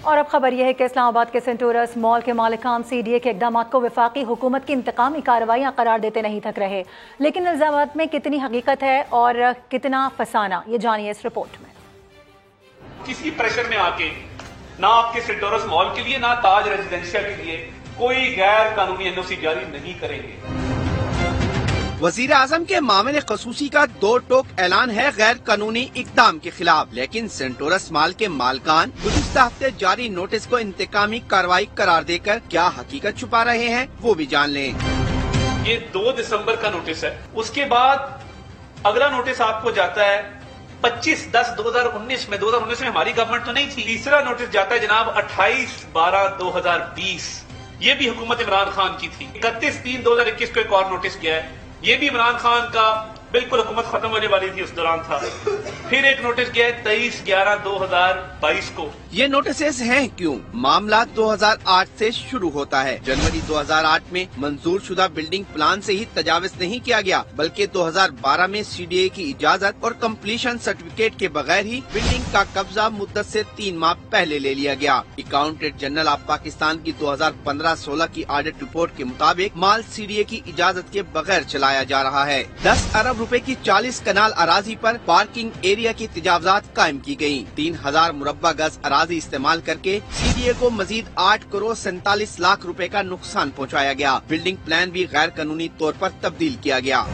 اور اب خبر یہ ہے کہ اسلام آباد کے سینٹورس مال کے مالکان سی ڈی اے کے اقدامات کو وفاقی حکومت کی انتقامی کارروائیاں قرار دیتے نہیں تھک رہے، لیکن الزامات میں کتنی حقیقت ہے اور کتنا فسانہ، یہ جانیے اس رپورٹ میں۔ کسی پریشر میں آ کے نہ آپ کے سینٹورس مال کے لیے نہ تاج ریزیڈینشیا کے لیے کوئی غیر قانونی این او سی جاری نہیں کریں گے۔ وزیر اعظم کے معاملے خصوصی کا دو ٹوک اعلان ہے غیر قانونی اقدام کے خلاف، لیکن سینٹورس مال کے مالکان گزشتہ ہفتے جاری نوٹس کو انتقامی کارروائی قرار دے کر کیا حقیقت چھپا رہے ہیں وہ بھی جان لیں۔ یہ 2 دسمبر کا نوٹس ہے، اس کے بعد اگلا نوٹس آپ کو جاتا ہے 25/10/2019 میں 2019 میں ہماری گورنمنٹ تو نہیں تھی۔ تیسرا نوٹس جاتا ہے جناب 28/12/2020، یہ بھی حکومت عمران خان کی تھی۔ 31/3/2021 کو ایک اور نوٹس گیا ہے، یہ بھی عمران خان کا بالکل حکومت ختم ہونے والی تھی اس دوران تھا۔ پھر ایک نوٹس گیا ہے 23/11/2022 کو۔ یہ نوٹسز ہیں کیوں؟ معاملہ 2008 سے شروع ہوتا ہے۔ جنوری 2008 میں منظور شدہ بلڈنگ پلان سے ہی تجاوز نہیں کیا گیا، بلکہ 2012 میں سی ڈی اے کی اجازت اور کمپلیشن سرٹیفکیٹ کے بغیر ہی بلڈنگ کا قبضہ مدت سے 3 ماہ پہلے لے لیا گیا۔ اکاؤنٹنٹ جنرل آف پاکستان کی 2015-16 کی آڈٹ رپورٹ کے مطابق مال سی ڈی اے کی اجازت کے بغیر چلایا جا رہا ہے۔ 10 ارب روپے کی 40 کنال اراضی پر پارکنگ ایریا کی تجاوزات قائم کی گئیں۔ 3000 مربع گز اراضی استعمال کر کے سی ڈی اے کو مزید 8,47,00,000 روپے کا نقصان پہنچایا گیا۔ بلڈنگ پلان بھی غیر قانونی طور پر تبدیل کیا گیا۔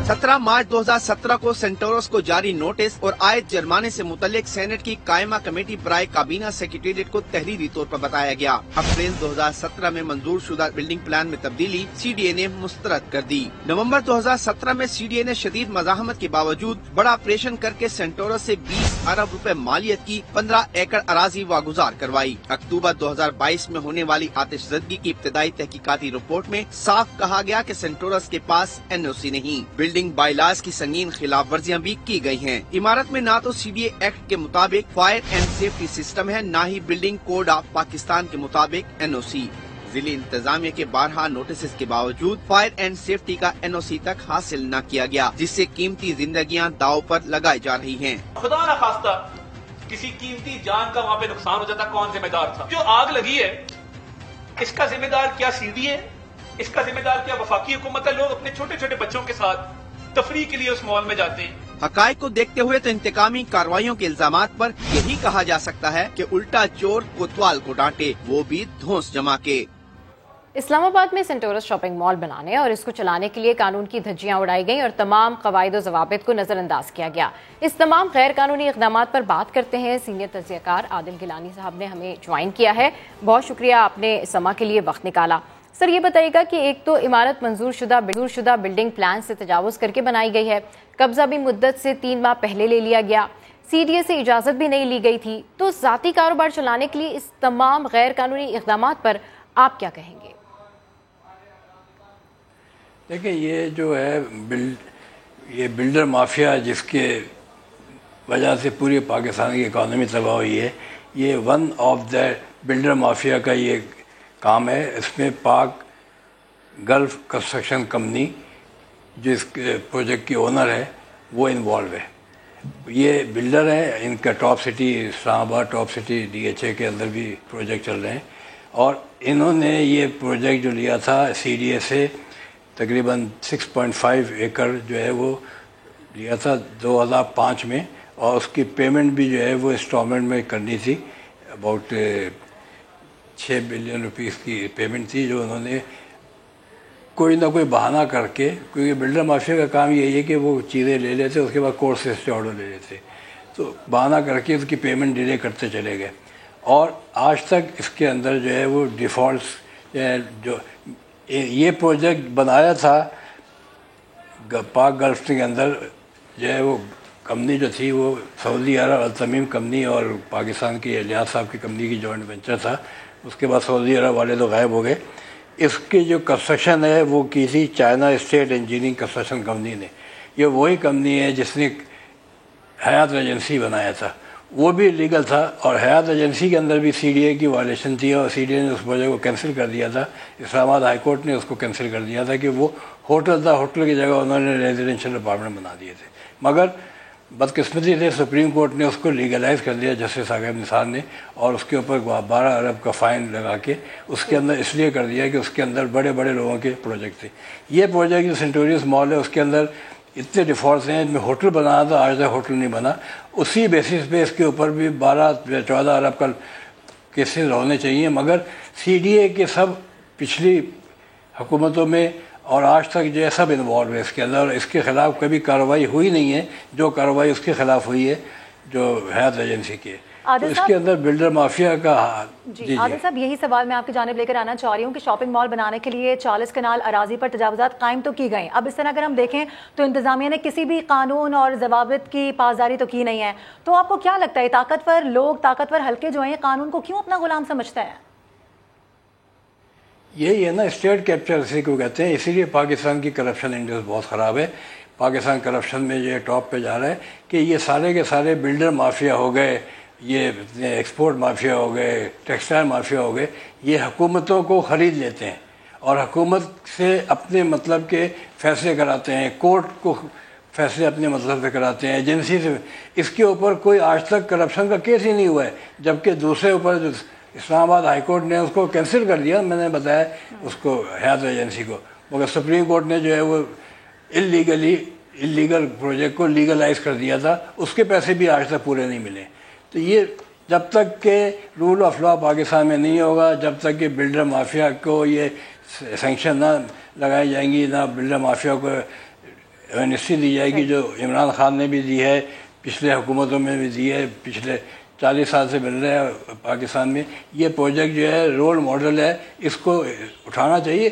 17 مارچ 2017 کو سینٹورس کو جاری نوٹس اور عائد جرمانے سے متعلق سینٹ کی قائمہ کمیٹی برائے کابینہ سیکریٹریٹ کو تحریری طور پر بتایا گیا۔ اپریل 2017 میں منظور شدہ بلڈنگ پلان میں تبدیلی سی ڈی اے نے مسترد کر دی۔ نومبر 2017 میں سی ڈی اے نے شدید مزاحمت کے باوجود بڑا آپریشن کر کے سینٹورس سے 20 ارب روپے مالیت کی 15 ایکڑ اراضی واگزار کروائی۔ اکتوبر 2022 میں ہونے والی آتش زدگی کی ابتدائی تحقیقاتی رپورٹ میں صاف کہا گیا کہ سینٹورس کے پاس این او سی نہیں۔ بلڈنگ بائی لاز کی سنگین خلاف ورزیاں بھی کی گئی ہیں۔ عمارت میں نہ تو سی ڈی اے ایکٹ کے مطابق فائر اینڈ سیفٹی سسٹم ہے، نہ ہی بلڈنگ کوڈ آف پاکستان کے مطابق این او سی۔ ضلعی انتظامیہ کے 12 نوٹسز کے باوجود فائر اینڈ سیفٹی کا این او سی تک حاصل نہ کیا گیا، جس سے قیمتی زندگیاں داؤ پر لگائی جا رہی ہیں۔ خدا نہ خواستہ کسی قیمتی جان کا وہاں پہ نقصان ہو جاتا، کون ذمہ دار تھا؟ جو آگ لگی ہے اس کا ذمہ دار کیا سی ڈی ہے؟ اس کا ذمہ دار کیا وفاقی حکومت ہے؟ لوگ اپنے چھوٹے چھوٹے بچوں کے ساتھ تفریح کے لیے اس مال میں جاتے ہیں۔ حقائق کو دیکھتے ہوئے تو انتقامی کارروائیوں کے الزامات پر یہی کہا جا سکتا ہے کہ الٹا چور کوتوال کو ڈانٹے، وہ بھی دھونس جما کے۔ اسلام آباد میں سینٹورس شاپنگ مال بنانے اور اس کو چلانے کے لیے قانون کی دھجیاں اڑائی گئیں اور تمام قواعد و ضوابط کو نظر انداز کیا گیا۔ اس تمام غیر قانونی اقدامات پر بات کرتے ہیں سینئر تجزیہ کار عادل گیلانی صاحب نے ہمیں جوائن کیا ہے۔ بہت شکریہ، آپ نے سما کے لیے وقت نکالا۔ سر یہ بتائیے گا کہ ایک تو عمارت منظور شدہ بلڈنگ پلان سے تجاوز کر کے بنائی گئی ہے، قبضہ بھی مدت سے 3 ماہ پہلے لے لیا گیا، سی ڈی اے سے اجازت بھی نہیں لی گئی تھی، تو ذاتی کاروبار چلانے کے لیے اس تمام غیر قانونی اقدامات پر آپ کیا کہیں گے؟ دیکھیں، یہ جو ہے یہ بلڈر مافیا جس کے وجہ سے پوری پاکستان کی اکانومی تباہ ہوئی ہے، یہ one of the builder mafia کا یہ کام ہے۔ اس میں پاک گلف کنسٹرکشن کمپنی جو اس پروجیکٹ کی اونر ہے وہ انوالو ہے۔ یہ بلڈر ہیں، ان کا top city Islamabad, top city D H A کے اندر بھی پروجیکٹ چل رہے ہیں، اور انہوں نے یہ پروجیکٹ جو لیا تھا سی ڈی اے سے تقریباً 6.5 ایکڑ جو ہے وہ لیا تھا 2005 میں، اور اس کی پیمنٹ بھی جو ہے وہ انسٹالمنٹ میں کرنی تھی، اباؤٹ 6 بلین روپیز کی پیمنٹ تھی، جو انہوں نے کوئی نہ کوئی بہانہ کر کے، کیونکہ بلڈر مافیا کا کام یہی ہے کہ وہ چیزیں لے لیتے اس کے بعد کورٹ سے اسٹے آرڈر لے لیتے، تو بہانہ کر کے اس کی پیمنٹ ڈیلے کرتے چلے گئے، اور آج تک اس کے اندر جو ہے وہ ڈیفالٹس جو یہ پروجیکٹ بنایا تھا پاک گلف کے اندر جو ہے وہ کمپنی جو تھی وہ سعودی عرب التمیم کمپنی اور پاکستان کی الیاس صاحب کی کمپنی کی جوائنٹ وینچر تھا۔ اس کے بعد سعودی عرب والے تو غائب ہو گئے۔ اس کی جو کنسٹرکشن ہے وہ کی تھی China state engineering construction company نے۔ یہ وہی کمپنی ہے جس نے حیات ایجنسی بنایا تھا، وہ بھی لیگل تھا، اور حیات ایجنسی کے اندر بھی سی ڈی اے کی وائلیشن تھی، اور سی ڈی اے نے اس پروجیکٹ کو کینسل کر دیا تھا۔ اسلام آباد ہائی کورٹ نے اس کو کینسل کر دیا تھا کہ وہ ہوٹل تھا، ہوٹل کی جگہ انہوں نے ریزیڈینشیل اپارٹمنٹ بنا دیے تھے۔ مگر بدقسمتی سے سپریم کورٹ نے اس کو لیگلائز کر دیا جسٹس عاقب نثار نے، اور اس کے اوپر 12 ارب کا فائن لگا کے اس کے اندر اس لیے کر دیا کہ اس کے اندر بڑے بڑے لوگوں کے پروجیکٹ تھے. یہ پروجیکٹ جو سینٹوریس مال ہے اس کے اندر اتنے ڈیفالٹس ہیں. میں ہوٹل بنانا تھا، آج تک ہوٹل نہیں بنا. اسی بیسس پہ اس کے اوپر بھی 12-14 ارب کا کیسز ہونے چاہیے، مگر سی ڈی اے کے سب پچھلی حکومتوں میں اور آج تک جو ہے سب انوالو ہے اس کے اندر، اور اس کے خلاف کبھی کارروائی ہوئی نہیں ہے. جو کارروائی اس کے خلاف ہوئی ہے جو حیات ایجنسی کی، تو اس کے اندر بلڈر مافیا کا. جی عادل صاحب، یہی سوال میں آپ کی جانب لے کر آنا چاہ رہی ہوں کہ شاپنگ مال بنانے کے لیے 40 کنال اراضی پر تجاوزات قائم تو کی گئیں. اب اس طرح اگر ہم دیکھیں تو انتظامیہ نے کسی بھی قانون اور ضوابط کی پاسداری تو کی نہیں ہے. تو آپ کو کیا لگتا ہے طاقتور لوگ، طاقتور حلقے جو ہیں، قانون کو کیوں اپنا غلام سمجھتے ہیں؟ یہی ہے نا، اسٹیٹ کیپچر اسی کو کہتے ہیں. اسی لیے پاکستان کی کرپشن انڈیکس بہت خراب ہے. پاکستان کرپشن میں یہ ٹاپ پہ جا رہا ہے کہ یہ سارے کے سارے بلڈر مافیا ہو گئے، یہ ایکسپورٹ مافیا ہو گئے، ٹیکسٹائل مافیا ہو گئے، یہ حکومتوں کو خرید لیتے ہیں اور حکومت سے اپنے مطلب کے فیصلے کراتے ہیں، کورٹ کو فیصلے اپنے مطلب سے کراتے ہیں، ایجنسی سے. اس کے اوپر کوئی آج تک کرپشن کا کیس ہی نہیں ہوا ہے، جبکہ دوسرے اوپر جو اسلام آباد ہائی کورٹ نے اس کو کینسل کر دیا، میں نے بتایا اس کو حیات ایجنسی کو، مگر سپریم کورٹ نے جو ہے وہ اللیگل پروجیکٹ کو لیگلائز کر دیا تھا. اس کے پیسے بھی آج تک پورے نہیں ملے. تو یہ جب تک کہ رول آف لا پاکستان میں نہیں ہوگا، جب تک کہ بلڈر مافیا کو یہ سینکشن نہ لگائی جائیں گی، نہ بلڈر مافیا کو ایمنسٹی دی جائے گی جو عمران خان نے بھی دی ہے، پچھلے حکومتوں میں بھی دی ہے، پچھلے 40 سال سے مل رہا ہے پاکستان میں. یہ پروجیکٹ جو ہے رول ماڈل ہے، اس کو اٹھانا چاہیے.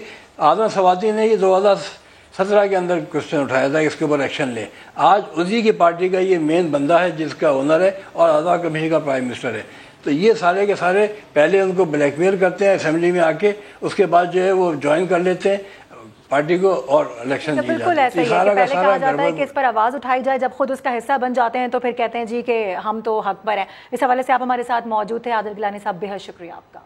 آدم سواتی نے یہ 2017 کے اندر کوشچن اٹھایا تھا کہ اس کے اوپر ایکشن لے. آج اسی کی پارٹی کا یہ مین بندہ ہے جس کا اونر ہے اور اعضاء کمیٹی کا پرائم منسٹر ہے. تو یہ سارے کے سارے پہلے ان کو بلیک میل کرتے ہیں اسمبلی میں آ کے، اس کے بعد جو ہے وہ جوائن کر لیتے ہیں پارٹی کو اور الیکشن جیت بالکل ایسا ہی ہے کہ پہلے کہا جاتا ہے کہ اس پر آواز اٹھائی جائے، جب خود اس کا حصہ بن جاتے ہیں تو پھر کہتے ہیں جی کہ ہم تو حق پر ہیں. اس حوالے سے آپ ہمارے ساتھ موجود تھے. عادل گیلانی صاحب، بے حد شکریہ آپ کا.